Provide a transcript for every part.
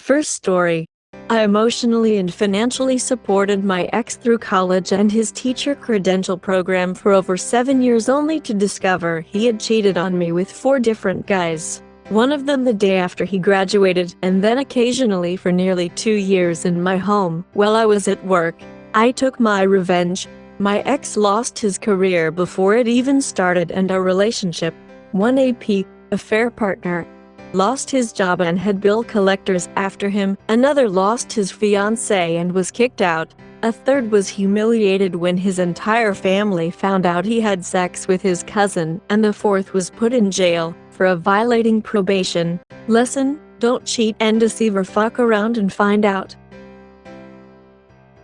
First story. I emotionally and financially supported my ex through college and his teacher credential program for over 7 years, only to discover he had cheated on me with 4 different guys. One of them the day after he graduated, and then occasionally for nearly 2 years in my home while I was at work. I took my revenge. My ex lost his career before it even started, and our relationship, one AP, affair partner, lost his job and had bill collectors after him. Another lost his fiancé and was kicked out. A third was humiliated when his entire family found out he had sex with his cousin, and the fourth was put in jail for violating probation. Lesson: don't cheat and deceive, or fuck around and find out.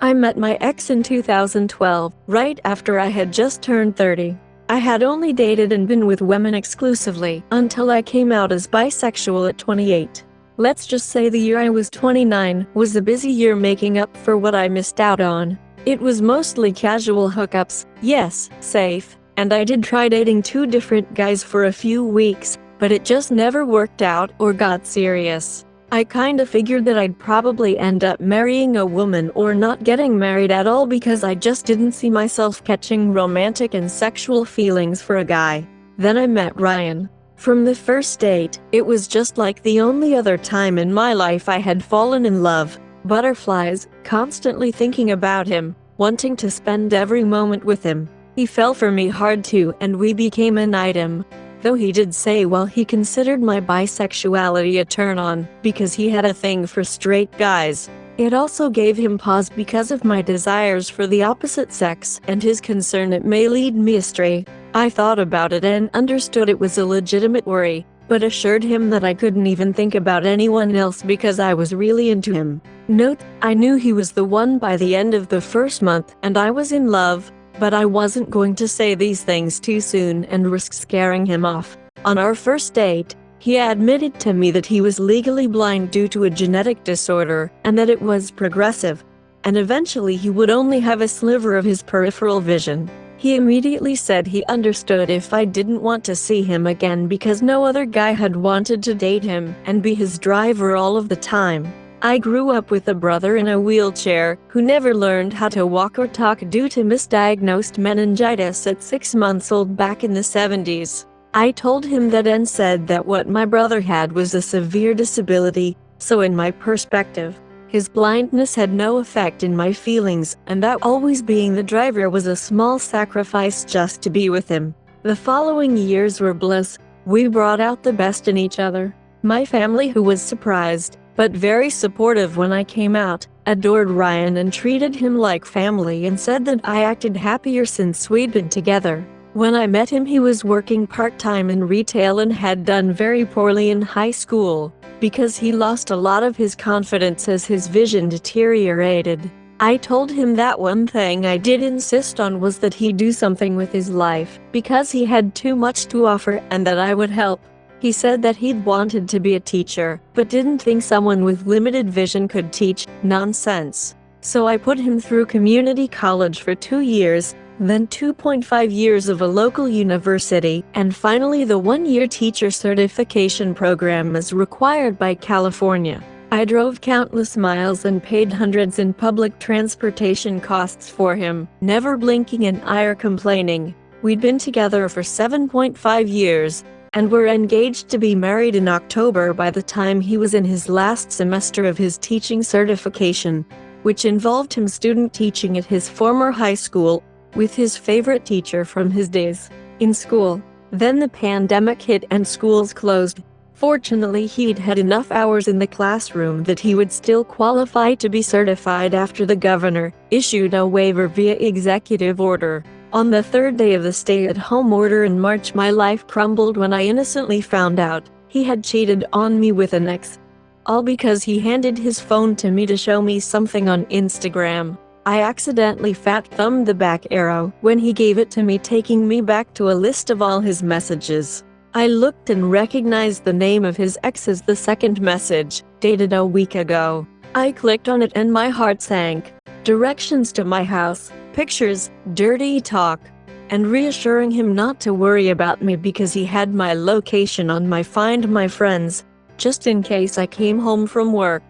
I met my ex in 2012, right after I had just turned 30. I had only dated and been with women exclusively until I came out as bisexual at 28. Let's just say the year I was 29 was a busy year making up for what I missed out on. It was mostly casual hookups, yes, safe, and I did try dating 2 different guys for a few weeks, but it just never worked out or got serious. I kinda figured that I'd probably end up marrying a woman or not getting married at all, because I just didn't see myself catching romantic and sexual feelings for a guy. Then I met Ryan. From the first date, it was just like the only other time in my life I had fallen in love. Butterflies, constantly thinking about him, wanting to spend every moment with him. He fell for me hard too, and we became an item. Though he did say, well, he considered my bisexuality a turn-on because he had a thing for straight guys. It also gave him pause because of my desires for the opposite sex and his concern it may lead me astray. I thought about it and understood it was a legitimate worry, but assured him that I couldn't even think about anyone else because I was really into him. Note: I knew he was the one by the end of the first month, and I was in love. But I wasn't going to say these things too soon and risk scaring him off. On our first date, he admitted to me that he was legally blind due to a genetic disorder, and that it was progressive, and eventually he would only have a sliver of his peripheral vision. He immediately said he understood if I didn't want to see him again because no other guy had wanted to date him and be his driver all of the time. I grew up with a brother in a wheelchair who never learned how to walk or talk due to misdiagnosed meningitis at 6 months old back in the 70s. I told him that and said that what my brother had was a severe disability, so in my perspective, his blindness had no effect in my feelings, and that always being the driver was a small sacrifice just to be with him. The following years were bliss. We brought out the best in each other. My family, who was surprised but very supportive when I came out, adored Ryan and treated him like family, and said that I acted happier since we'd been together. When I met him, he was working part-time in retail and had done very poorly in high school because he lost a lot of his confidence as his vision deteriorated. I told him that one thing I did insist on was that he do something with his life because he had too much to offer, and that I would help. He said that he'd wanted to be a teacher, but didn't think someone with limited vision could teach. Nonsense. So I put him through community college for 2 years, then 2.5 years of a local university, and finally the 1-year teacher certification program as required by California. I drove countless miles and paid hundreds in public transportation costs for him, never blinking an eye or complaining. We'd been together for 7.5 years. And were engaged to be married in October by the time he was in his last semester of his teaching certification, which involved him student teaching at his former high school, with his favorite teacher from his days in school. Then the pandemic hit and schools closed. Fortunately, he'd had enough hours in the classroom that he would still qualify to be certified after the governor issued a waiver via executive order. On the 3rd day of the stay-at-home order in March, my life crumbled when I innocently found out he had cheated on me with an ex. All because he handed his phone to me to show me something on Instagram. I accidentally fat-thumbed the back arrow when he gave it to me, taking me back to a list of all his messages. I looked and recognized the name of his ex as the second message, dated a week ago. I clicked on it and my heart sank. Directions to my house, pictures, dirty talk, and reassuring him not to worry about me because he had my location on my Find My Friends, just in case I came home from work.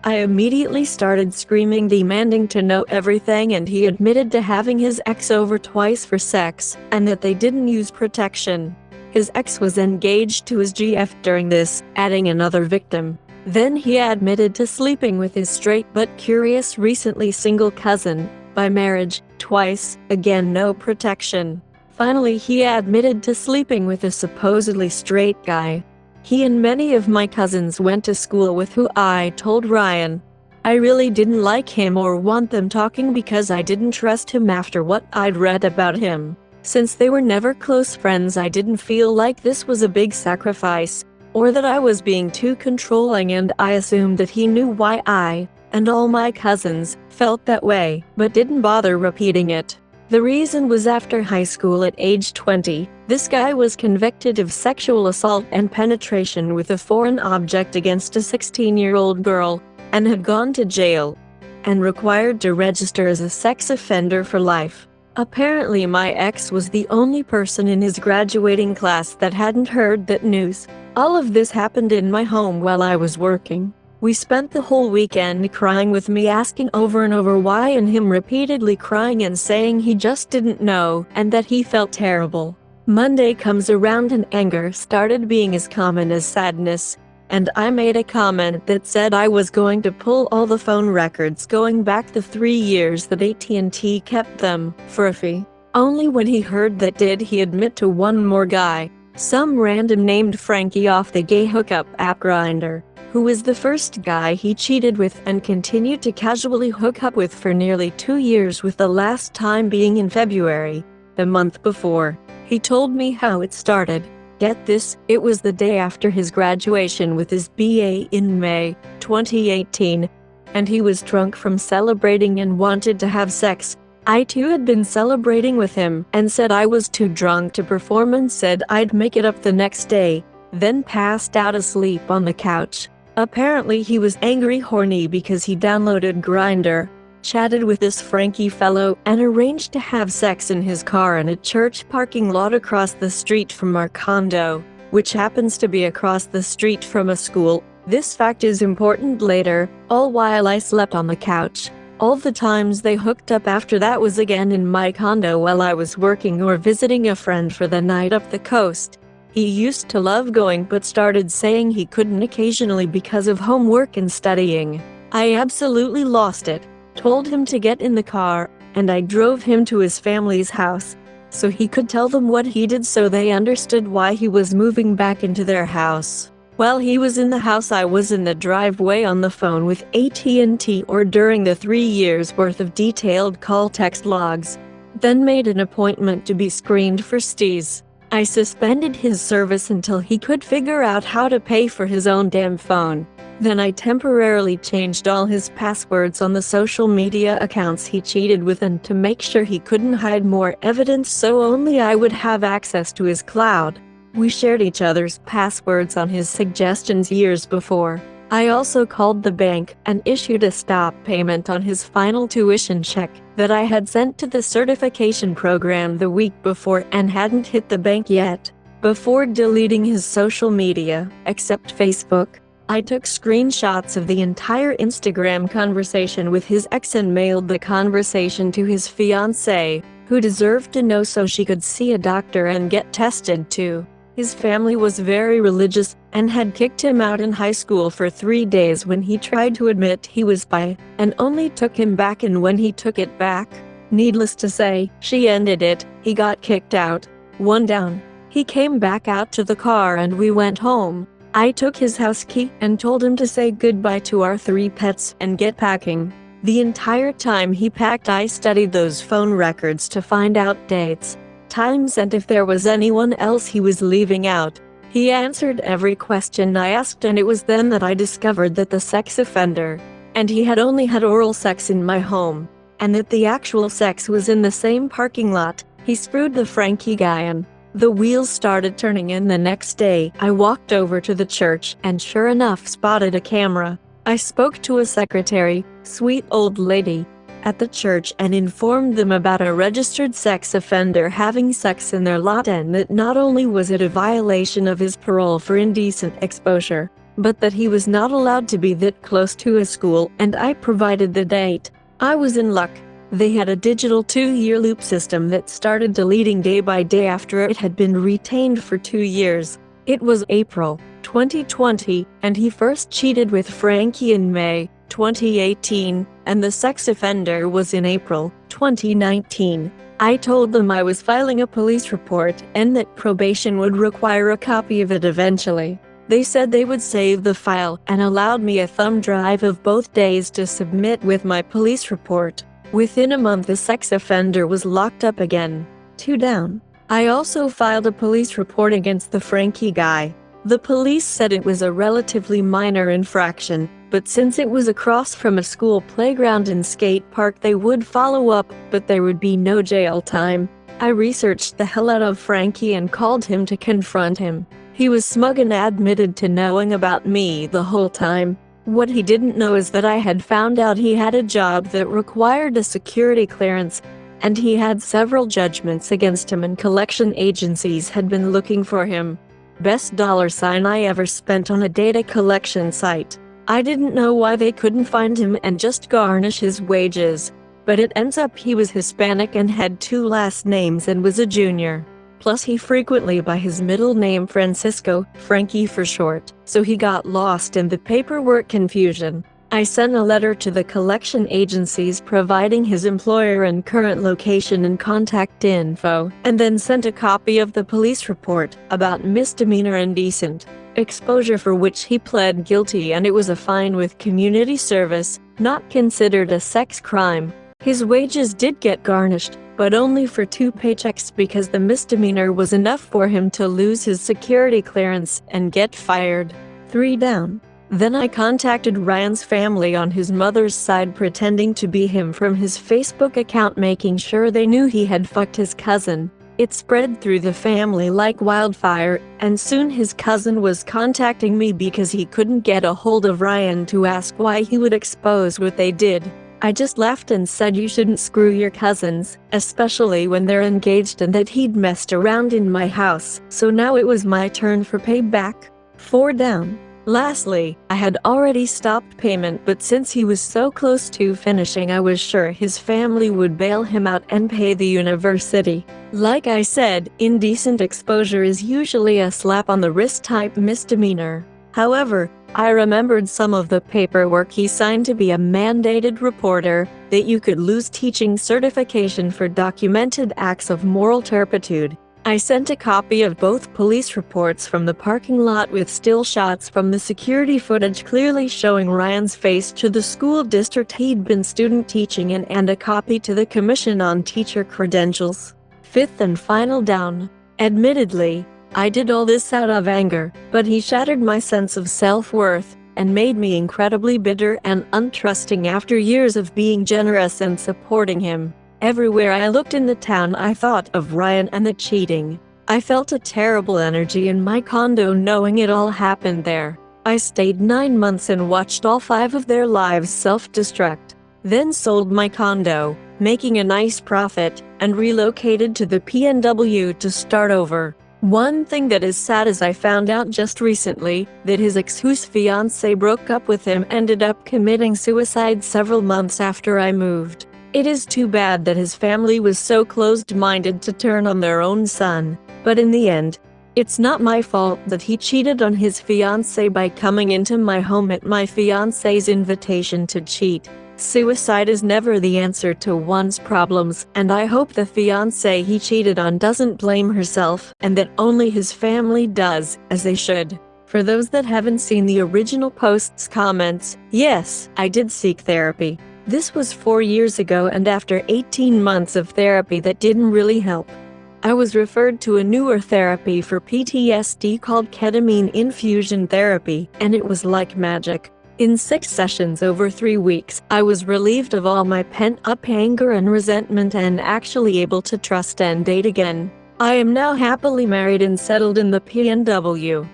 I immediately started screaming, demanding to know everything, and he admitted to having his ex over twice for sex, and that they didn't use protection. His ex was engaged to his GF during this, adding another victim. Then he admitted to sleeping with his straight but curious recently single cousin, by marriage, twice, again no protection. Finally he admitted to sleeping with a supposedly straight guy. He and many of my cousins went to school with, who I told Ryan. I really didn't like him or want them talking because I didn't trust him after what I'd read about him. Since they were never close friends, I didn't feel like this was a big sacrifice, or that I was being too controlling, and I assumed that he knew why I, and all my cousins, felt that way, but didn't bother repeating it. The reason was after high school at age 20, this guy was convicted of sexual assault and penetration with a foreign object against a 16-year-old girl, and had gone to jail, and required to register as a sex offender for life. Apparently my ex was the only person in his graduating class that hadn't heard that news. All of this happened in my home while I was working. We spent the whole weekend crying, with me asking over and over why and him repeatedly crying and saying he just didn't know and that he felt terrible. Monday comes around and anger started being as common as sadness, and I made a comment that said I was going to pull all the phone records going back the 3 years that AT&T kept them, for a fee. Only when he heard that did he admit to one more guy, some random named Frankie off the gay hookup app Grindr, who was the first guy he cheated with and continued to casually hook up with for nearly 2 years, with the last time being in February, the month before. He told me how it started. Get this, it was the day after his graduation with his BA in May 2018, and he was drunk from celebrating and wanted to have sex. I too had been celebrating with him and said I was too drunk to perform and said I'd make it up the next day, then passed out asleep on the couch. Apparently he was angry, horny because he downloaded Grindr, chatted with this Frankie fellow, and arranged to have sex in his car in a church parking lot across the street from our condo, which happens to be across the street from a school. This fact is important later, all while I slept on the couch. All the times they hooked up after that was again in my condo while I was working or visiting a friend for the night up the coast. He used to love going but started saying he couldn't occasionally because of homework and studying. I absolutely lost it. Told him to get in the car, and I drove him to his family's house, so he could tell them what he did so they understood why he was moving back into their house. While he was in the house, I was in the driveway on the phone with AT&T or during the 3 years worth of detailed call text logs, then made an appointment to be screened for STIs. I suspended his service until he could figure out how to pay for his own damn phone. Then I temporarily changed all his passwords on the social media accounts he cheated with, and to make sure he couldn't hide more evidence so only I would have access to his cloud. We shared each other's passwords on his suggestions years before. I also called the bank and issued a stop payment on his final tuition check that I had sent to the certification program the week before and hadn't hit the bank yet. Before deleting his social media, except Facebook, I took screenshots of the entire Instagram conversation with his ex and mailed the conversation to his fiancé, who deserved to know so she could see a doctor and get tested too. His family was very religious and had kicked him out in high school for 3 days when he tried to admit he was bi, and only took him back in when he took it back. Needless to say, she ended it. He got kicked out. One down. He came back out to the car and we went home. I took his house key and told him to say goodbye to our 3 pets and get packing. The entire time he packed, I studied those phone records to find out dates, times, and if there was anyone else he was leaving out. He answered every question I asked, and it was then that I discovered that the sex offender and he had only had oral sex in my home, and that the actual sex was in the same parking lot. He screwed the Frankie guy and the wheels started turning, and the next day I walked over to the church and sure enough spotted a camera. I spoke to a secretary, sweet old lady, at the church and informed them about a registered sex offender having sex in their lot, and that not only was it a violation of his parole for indecent exposure, but that he was not allowed to be that close to a school, and I provided the date. I was in luck. They had a digital 2-year loop system that started deleting day by day after it had been retained for 2 years. It was April 2020, and he first cheated with Frankie in May 2018, and the sex offender was in April 2019. I told them I was filing a police report and that probation would require a copy of it eventually. They said they would save the file and allowed me a thumb drive of both days to submit with my police report. Within a month, the sex offender was locked up again. 2 down. I also filed a police report against the Frankie guy. The police said it was a relatively minor infraction, but since it was across from a school playground and skate park, they would follow up, but there would be no jail time. I researched the hell out of Frankie and called him to confront him. He was smug and admitted to knowing about me the whole time. What he didn't know is that I had found out he had a job that required a security clearance, and he had several judgments against him and collection agencies had been looking for him. Best $ I ever spent on a data collection site. I didn't know why they couldn't find him and just garnish his wages, but it ends up he was Hispanic and had 2 last names and was a junior. Plus he frequently by his middle name Francisco, Frankie for short, so he got lost in the paperwork confusion. I sent a letter to the collection agencies providing his employer and current location and contact info, and then sent a copy of the police report about misdemeanor indecent exposure, for which he pled guilty, and it was a fine with community service, not considered a sex crime. His wages did get garnished, but only for 2 paychecks because the misdemeanor was enough for him to lose his security clearance and get fired. 3 down. Then I contacted Ryan's family on his mother's side, pretending to be him from his Facebook account, making sure they knew he had fucked his cousin. It spread through the family like wildfire, and soon his cousin was contacting me because he couldn't get a hold of Ryan to ask why he would expose what they did. I just laughed and said you shouldn't screw your cousins, especially when they're engaged, and that he'd messed around in my house, so now it was my turn for payback. 4 down. Lastly, I had already stopped payment, but since he was so close to finishing, I was sure his family would bail him out and pay the university. Like I said, indecent exposure is usually a slap on the wrist type misdemeanor. However, I remembered some of the paperwork he signed to be a mandated reporter, that you could lose teaching certification for documented acts of moral turpitude. I sent a copy of both police reports from the parking lot with still shots from the security footage clearly showing Ryan's face to the school district he'd been student teaching in, and a copy to the Commission on Teacher Credentials. 5th and final down. Admittedly, I did all this out of anger, but he shattered my sense of self-worth and made me incredibly bitter and untrusting after years of being generous and supporting him. Everywhere I looked in the town, I thought of Ryan and the cheating. I felt a terrible energy in my condo knowing it all happened there. I stayed 9 months and watched all 5 of their lives self-destruct. Then sold my condo, making a nice profit, and relocated to the PNW to start over. One thing that is sad is I found out just recently that his ex, whose fiancé broke up with him, ended up committing suicide several months after I moved. It is too bad that his family was so closed-minded to turn on their own son, but in the end, it's not my fault that he cheated on his fiancée by coming into my home at my fiancé's invitation to cheat. Suicide is never the answer to one's problems, and I hope the fiancé he cheated on doesn't blame herself, and that only his family does, as they should. For those that haven't seen the original post's comments, yes, I did seek therapy. This was 4 years ago, and after 18 months of therapy that didn't really help. I was referred to a newer therapy for PTSD called ketamine infusion therapy, and it was like magic. In 6 sessions over 3 weeks, I was relieved of all my pent-up anger and resentment and actually able to trust and date again. I am now happily married and settled in the PNW.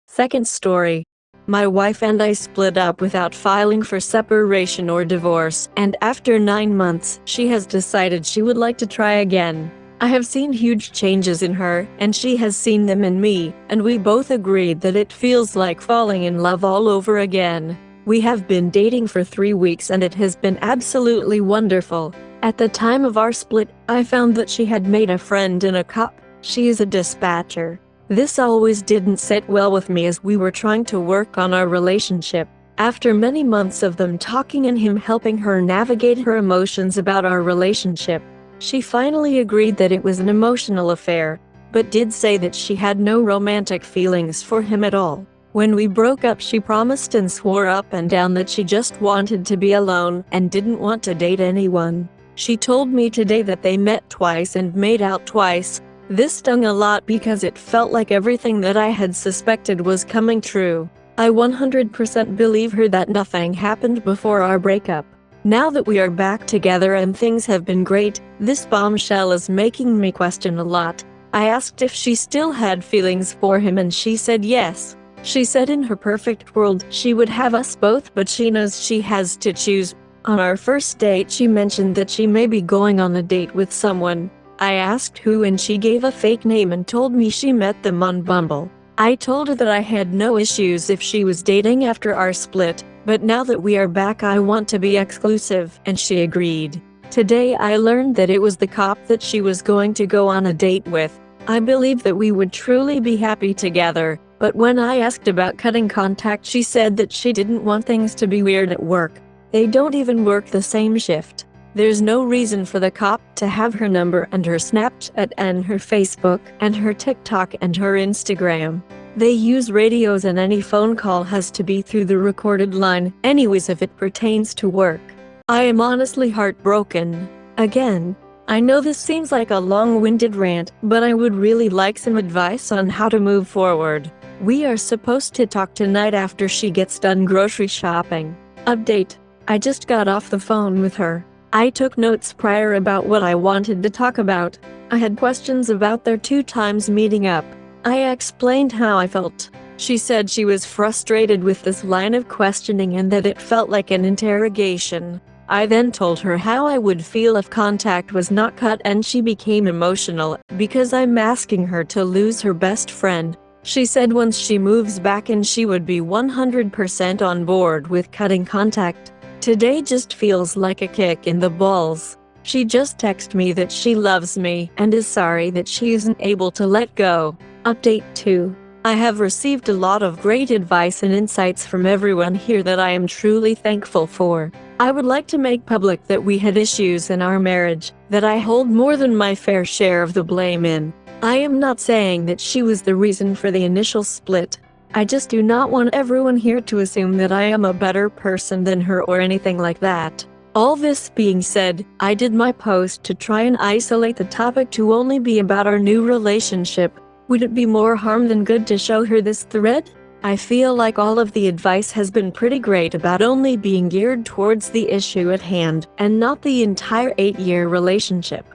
Second story. My wife and I split up without filing for separation or divorce, and after 9 months, she has decided she would like to try again. I have seen huge changes in her, and she has seen them in me, and we both agreed that it feels like falling in love all over again. We have been dating for 3 weeks and it has been absolutely wonderful. At the time of our split, I found that she had made a friend in a cop. She is a dispatcher. This always didn't sit well with me as we were trying to work on our relationship. After many months of them talking and him helping her navigate her emotions about our relationship, she finally agreed that it was an emotional affair, but did say that she had no romantic feelings for him at all. When we broke up, she promised and swore up and down that she just wanted to be alone and didn't want to date anyone. She told me today that they met twice and made out twice. This stung a lot because it felt like everything that I had suspected was coming true. I 100% believe her that nothing happened before our breakup. Now that we are back together and things have been great, this bombshell is making me question a lot. I asked if she still had feelings for him and she said yes. She said in her perfect world she would have us both, but she knows she has to choose. On our first date, she mentioned that she may be going on a date with someone. I asked who and she gave a fake name and told me she met them on Bumble. I told her that I had no issues if she was dating after our split, but now that we are back I want to be exclusive, and she agreed. Today I learned that it was the cop that she was going to go on a date with. I believed that we would truly be happy together, but when I asked about cutting contact, she said that she didn't want things to be weird at work. They don't even work the same shift. There's no reason for the cop to have her number and her Snapchat and her Facebook and her TikTok and her Instagram. They use radios and any phone call has to be through the recorded line, anyways if it pertains to work. I am honestly heartbroken. Again, I know this seems like a long-winded rant, but I would really like some advice on how to move forward. We are supposed to talk tonight after she gets done grocery shopping. Update: I just got off the phone with her. I took notes prior about what I wanted to talk about. I had questions about their 2 times meeting up. I explained how I felt. She said she was frustrated with this line of questioning and that it felt like an interrogation. I then told her how I would feel if contact was not cut, and she became emotional because I'm asking her to lose her best friend. She said once she moves back in she would be 100% on board with cutting contact. Today just feels like a kick in the balls. She just texted me that she loves me and is sorry that she isn't able to let go. Update 2. I have received a lot of great advice and insights from everyone here that I am truly thankful for. I would like to make public that we had issues in our marriage, that I hold more than my fair share of the blame in. I am not saying that she was the reason for the initial split. I just do not want everyone here to assume that I am a better person than her or anything like that. All this being said, I did my post to try and isolate the topic to only be about our new relationship. Would it be more harm than good to show her this thread? I feel like all of the advice has been pretty great about only being geared towards the issue at hand and not the entire 8-year relationship.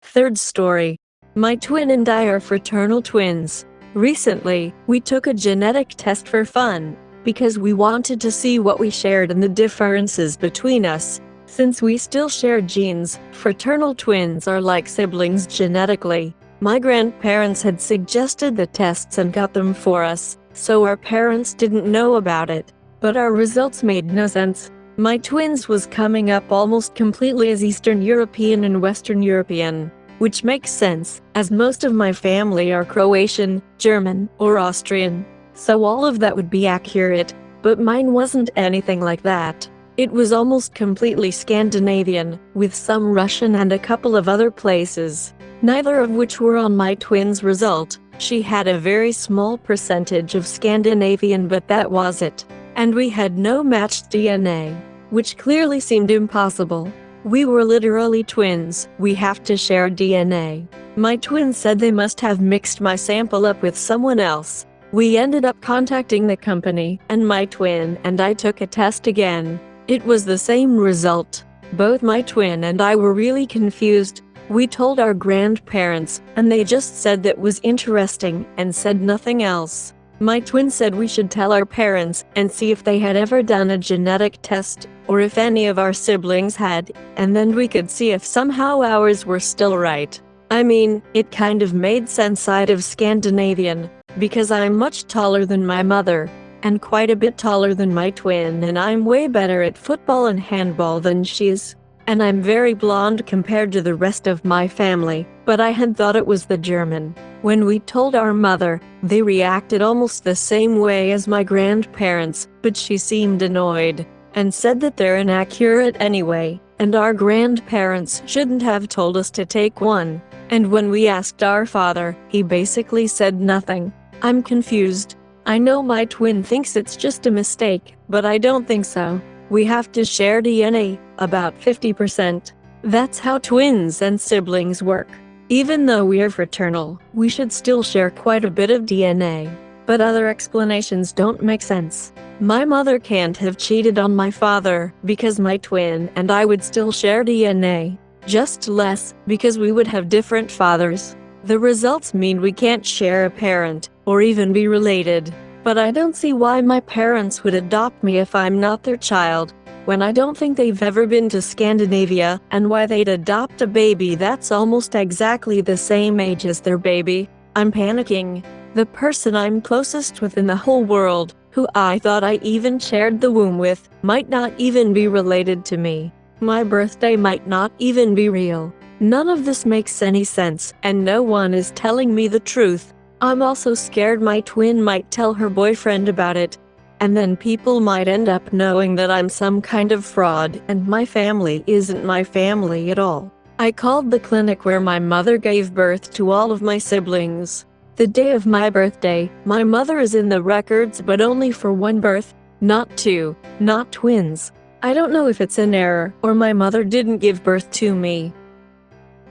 Third story. My twin and I are fraternal twins. Recently, we took a genetic test for fun, because we wanted to see what we shared and the differences between us. Since we still share genes, fraternal twins are like siblings genetically. My grandparents had suggested the tests and got them for us, so our parents didn't know about it. But our results made no sense. My twins was coming up almost completely as Eastern European and Western European. Which makes sense, as most of my family are Croatian, German, or Austrian. So all of that would be accurate, but mine wasn't anything like that. It was almost completely Scandinavian, with some Russian and a couple of other places, neither of which were on my twin's result. She had a very small percentage of Scandinavian, but that was it. And we had no matched DNA, which clearly seemed impossible. We were literally twins, we have to share DNA. My twin said they must have mixed my sample up with someone else. We ended up contacting the company, and my twin and I took a test again. It was the same result. Both my twin and I were really confused. We told our grandparents, and they just said that was interesting and said nothing else. My twin said we should tell our parents and see if they had ever done a genetic test, or if any of our siblings had, and then we could see if somehow ours were still right. I mean, it kind of made sense out of Scandinavian, because I'm much taller than my mother, and quite a bit taller than my twin, and I'm way better at football and handball than she is. And I'm very blonde compared to the rest of my family, but I had thought it was the German. When we told our mother, they reacted almost the same way as my grandparents, but she seemed annoyed, and said that they're inaccurate anyway, and our grandparents shouldn't have told us to take one. And when we asked our father, he basically said nothing. I'm confused. I know my twin thinks it's just a mistake, but I don't think so. We have to share DNA, about 50%. That's how twins and siblings work. Even though we are fraternal, we should still share quite a bit of DNA. But other explanations don't make sense. My mother can't have cheated on my father, because my twin and I would still share DNA. Just less, because we would have different fathers. The results mean we can't share a parent, or even be related. But I don't see why my parents would adopt me if I'm not their child, when I don't think they've ever been to Scandinavia, and why they'd adopt a baby that's almost exactly the same age as their baby. I'm panicking. The person I'm closest with in the whole world, who I thought I even shared the womb with, might not even be related to me. My birthday might not even be real. None of this makes any sense, and no one is telling me the truth. I'm also scared my twin might tell her boyfriend about it, and then people might end up knowing that I'm some kind of fraud, and my family isn't my family at all. I called the clinic where my mother gave birth to all of my siblings. The day of my birthday, my mother is in the records, but only for one birth, not two, not twins. I don't know if it's an error, or my mother didn't give birth to me.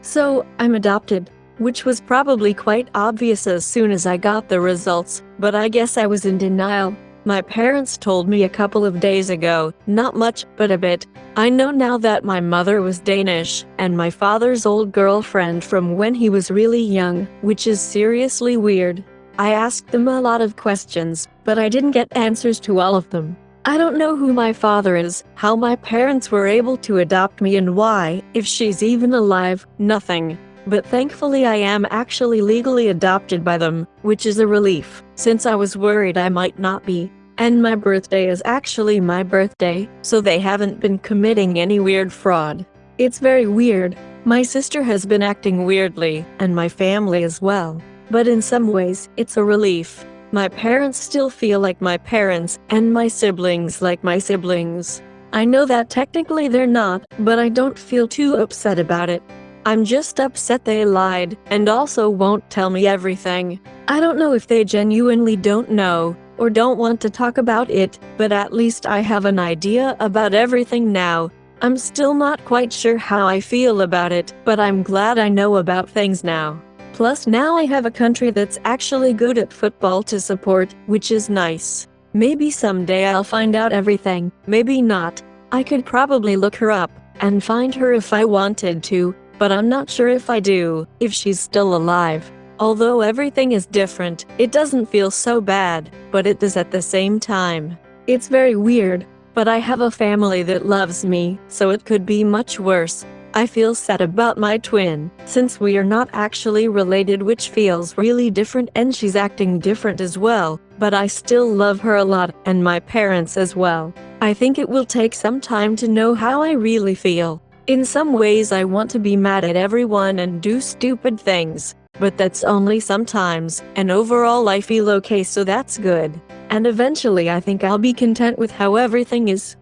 So, I'm adopted, which was probably quite obvious as soon as I got the results, but I guess I was in denial. My parents told me a couple of days ago, not much, but a bit. I know now that my mother was Danish, and my father's old girlfriend from when he was really young, which is seriously weird. I asked them a lot of questions, but I didn't get answers to all of them. I don't know who my father is, how my parents were able to adopt me, and why, if she's even alive, nothing. But thankfully I am actually legally adopted by them, which is a relief, since I was worried I might not be. And my birthday is actually my birthday, so they haven't been committing any weird fraud. It's very weird. My sister has been acting weirdly, and my family as well. But in some ways, it's a relief. My parents still feel like my parents, and my siblings like my siblings. I know that technically they're not, but I don't feel too upset about it. I'm just upset they lied, and also won't tell me everything. I don't know if they genuinely don't know, or don't want to talk about it, but at least I have an idea about everything now. I'm still not quite sure how I feel about it, but I'm glad I know about things now. Plus now I have a country that's actually good at football to support, which is nice. Maybe someday I'll find out everything, maybe not. I could probably look her up, and find her if I wanted to, but I'm not sure if I do, if she's still alive. Although everything is different, it doesn't feel so bad, but it does at the same time. It's very weird, but I have a family that loves me, so it could be much worse. I feel sad about my twin, since we are not actually related, which feels really different, and she's acting different as well, but I still love her a lot, and my parents as well. I think it will take some time to know how I really feel. In some ways I want to be mad at everyone and do stupid things, but that's only sometimes, and overall I feel okay, so that's good. And eventually I think I'll be content with how everything is.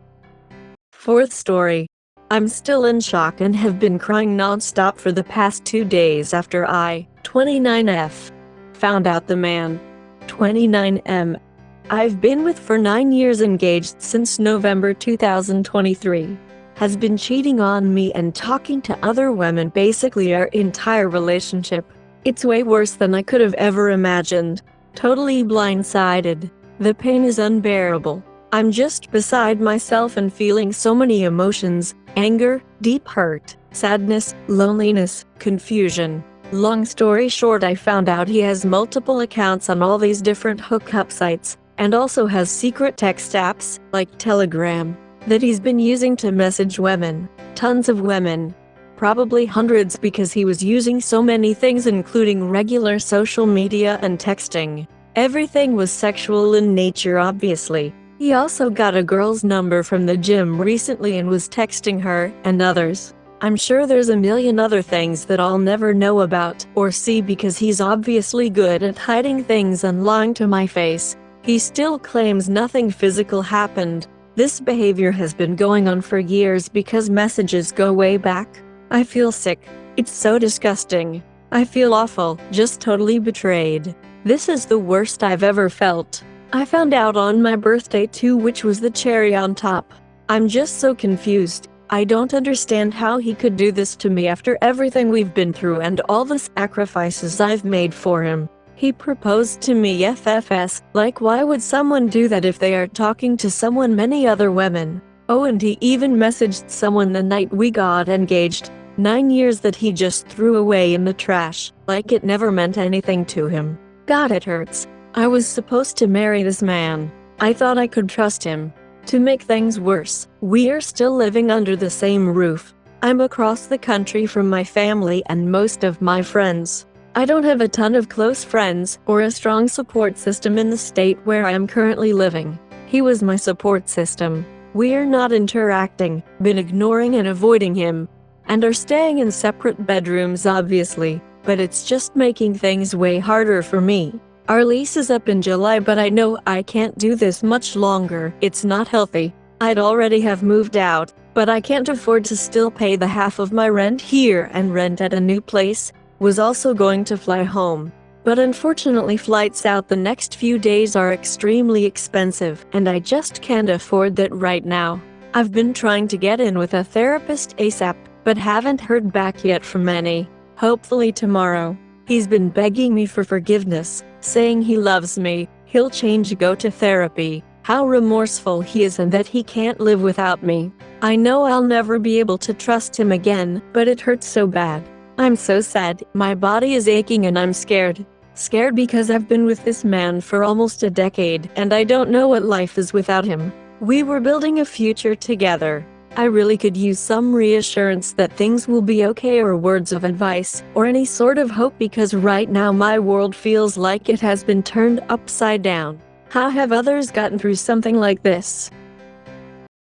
Fourth story. I'm still in shock and have been crying non-stop for the past 2 days after I, 29F, found out the man, 29M, I've been with for 9 years, engaged since November 2023, has been cheating on me and talking to other women basically our entire relationship. It's way worse than I could have ever imagined. Totally blindsided. The pain is unbearable. I'm just beside myself and feeling so many emotions: anger, deep hurt, sadness, loneliness, confusion. Long story short, I found out he has multiple accounts on all these different hookup sites, and also has secret text apps, like Telegram, that he's been using to message women. Tons of women. Probably hundreds, because he was using so many things, including regular social media and texting. Everything was sexual in nature, obviously. He also got a girl's number from the gym recently and was texting her, and others. I'm sure there's a million other things that I'll never know about or see, because he's obviously good at hiding things and lying to my face. He still claims nothing physical happened. This behavior has been going on for years because messages go way back. I feel sick. It's so disgusting. I feel awful, just totally betrayed. This is the worst I've ever felt. I found out on my birthday too, which was the cherry on top. I'm just so confused. I don't understand how he could do this to me after everything we've been through and all the sacrifices I've made for him. He proposed to me FFS, like why would someone do that if they are talking to someone, many other women? Oh, and he even messaged someone the night we got engaged. 9 years that he just threw away in the trash, like it never meant anything to him. God, it hurts. I was supposed to marry this man. I thought I could trust him. To make things worse, we are still living under the same roof. I'm across the country from my family and most of my friends. I don't have a ton of close friends or a strong support system in the state where I am currently living. He was my support system. We're not interacting, been ignoring and avoiding him, and are staying in separate bedrooms obviously, but it's just making things way harder for me. Our lease is up in July, but I know I can't do this much longer. It's not healthy. I'd already have moved out, but I can't afford to still pay the half of my rent here and rent at a new place. Was also going to fly home. But unfortunately flights out the next few days are extremely expensive, and I just can't afford that right now. I've been trying to get in with a therapist ASAP, but haven't heard back yet from any. Hopefully tomorrow. He's been begging me for forgiveness, saying he loves me, he'll change, go to therapy, how remorseful he is and that he can't live without me. I know I'll never be able to trust him again, but it hurts so bad. I'm so sad, my body is aching and I'm scared. Scared because I've been with this man for almost a decade and I don't know what life is without him. We were building a future together. I really could use some reassurance that things will be okay, or words of advice, or any sort of hope, because right now my world feels like it has been turned upside down. How have others gotten through something like this?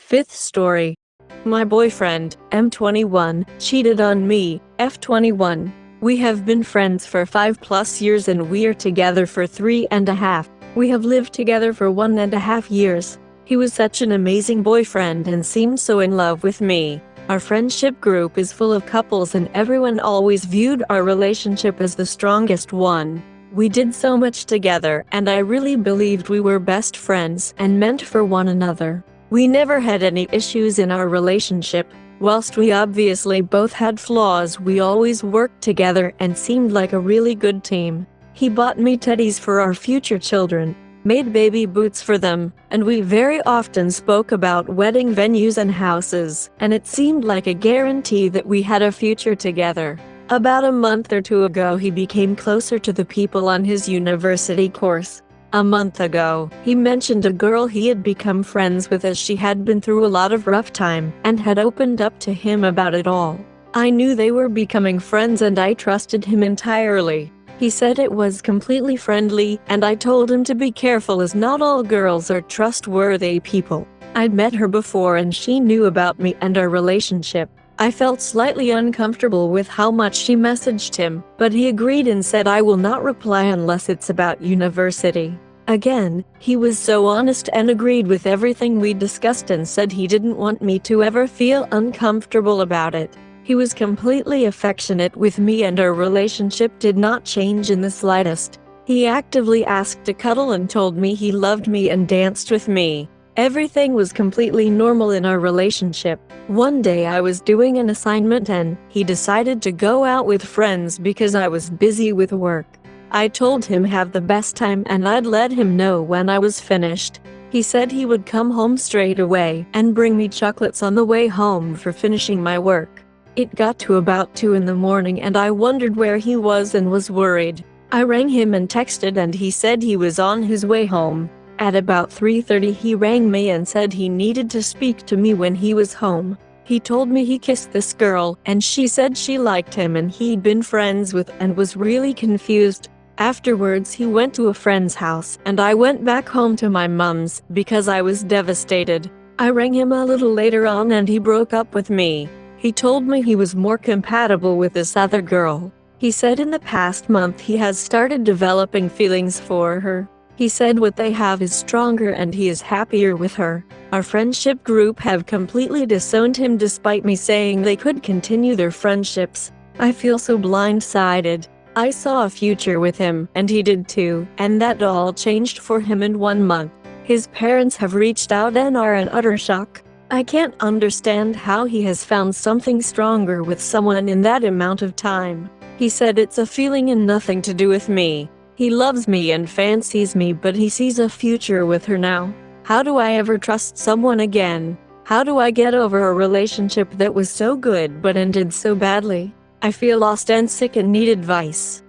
Fifth story. My boyfriend, M21, cheated on me, F21. We have been friends for 5+ years and we're together for 3.5. We have lived together for 1.5 years. He was such an amazing boyfriend and seemed so in love with me. Our friendship group is full of couples and everyone always viewed our relationship as the strongest one. We did so much together and I really believed we were best friends and meant for one another. We never had any issues in our relationship. Whilst we obviously both had flaws, we always worked together and seemed like a really good team. He bought me teddies for our future children, made baby boots for them, and we very often spoke about wedding venues and houses, and it seemed like a guarantee that we had a future together. About a month or two ago, he became closer to the people on his university course. A month ago, he mentioned a girl he had become friends with, as she had been through a lot of rough time and had opened up to him about it all. I knew they were becoming friends and I trusted him entirely. He said it was completely friendly, and I told him to be careful as not all girls are trustworthy people. I'd met her before and she knew about me and our relationship. I felt slightly uncomfortable with how much she messaged him, but he agreed and said I will not reply unless it's about university. Again, he was so honest and agreed with everything we discussed and said he didn't want me to ever feel uncomfortable about it. He was completely affectionate with me and our relationship did not change in the slightest. He actively asked to cuddle and told me he loved me and danced with me. Everything was completely normal in our relationship. One day I was doing an assignment and he decided to go out with friends because I was busy with work. I told him have the best time and I'd let him know when I was finished. He said he would come home straight away and bring me chocolates on the way home for finishing my work. It got to about 2 in the morning and I wondered where he was and was worried. I rang him and texted and he said he was on his way home. At about 3:30 he rang me and said he needed to speak to me when he was home. He told me he kissed this girl and she said she liked him and he'd been friends with and was really confused. Afterwards he went to a friend's house and I went back home to my mom's because I was devastated. I rang him a little later on and he broke up with me. He told me he was more compatible with this other girl. He said in the past month he has started developing feelings for her. He said what they have is stronger and he is happier with her. Our friendship group have completely disowned him despite me saying they could continue their friendships. I feel so blindsided. I saw a future with him and he did too, and that all changed for him in 1 month. His parents have reached out and are in utter shock. I can't understand how he has found something stronger with someone in that amount of time. He said it's a feeling and nothing to do with me. He loves me and fancies me, but he sees a future with her now. How do I ever trust someone again? How do I get over a relationship that was so good but ended so badly? I feel lost and sick and need advice.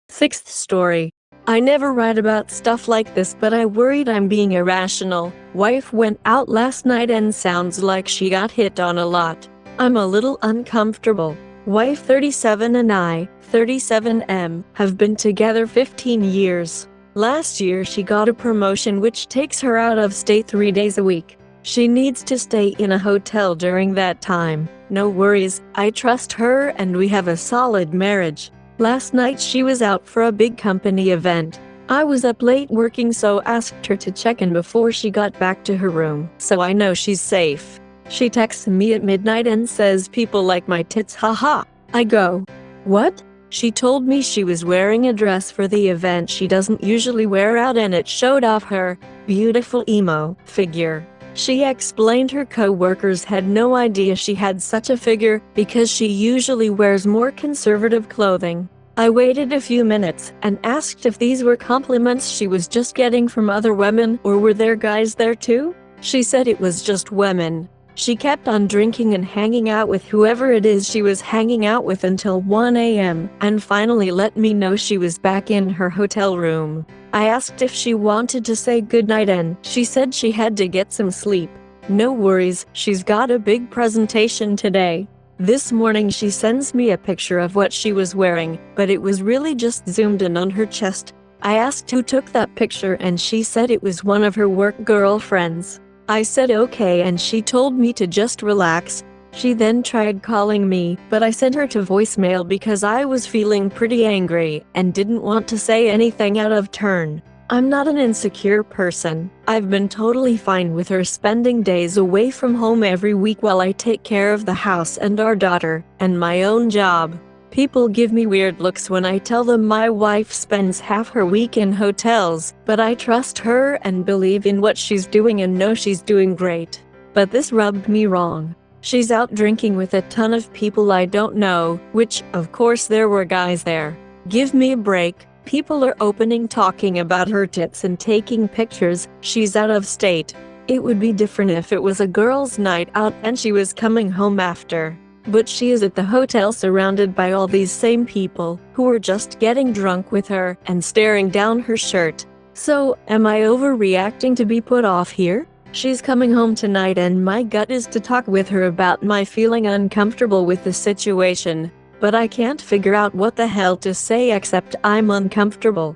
6th story. I never write about stuff like this, but I worried I'm being irrational. Wife went out last night and sounds like she got hit on a lot. I'm a little uncomfortable. Wife 37 and I, 37M, have been together 15 years. Last year she got a promotion which takes her out of state 3 days a week. She needs to stay in a hotel during that time. No worries, I trust her and we have a solid marriage. Last night she was out for a big company event. I was up late working, so asked her to check in before she got back to her room, so I know she's safe. She texts me at midnight and says people like my tits, haha. I go, what? She told me she was wearing a dress for the event she doesn't usually wear out and it showed off her beautiful emo figure. She explained her co-workers had no idea she had such a figure because she usually wears more conservative clothing. I waited a few minutes and asked if these were compliments she was just getting from other women or were there guys there too? She said it was just women. She kept on drinking and hanging out with whoever it is she was hanging out with until 1 a.m. and finally let me know she was back in her hotel room. I asked if she wanted to say goodnight and she said she had to get some sleep. No worries, she's got a big presentation today. This morning she sends me a picture of what she was wearing, but it was really just zoomed in on her chest. I asked who took that picture and she said it was one of her work girlfriends. I said okay and she told me to just relax. She then tried calling me, but I sent her to voicemail because I was feeling pretty angry and didn't want to say anything out of turn. I'm not an insecure person. I've been totally fine with her spending days away from home every week while I take care of the house and our daughter, and my own job. People give me weird looks when I tell them my wife spends half her week in hotels, but I trust her and believe in what she's doing and know she's doing great. But this rubbed me wrong. She's out drinking with a ton of people I don't know, which, of course there were guys there. Give me a break. People are opening talking about her tits and taking pictures. She's out of state. It would be different if it was a girls' night out and she was coming home after. But she is at the hotel surrounded by all these same people who are just getting drunk with her and staring down her shirt. So, am I overreacting to be put off here? She's coming home tonight and my gut is to talk with her about my feeling uncomfortable with the situation. But I can't figure out what the hell to say except I'm uncomfortable.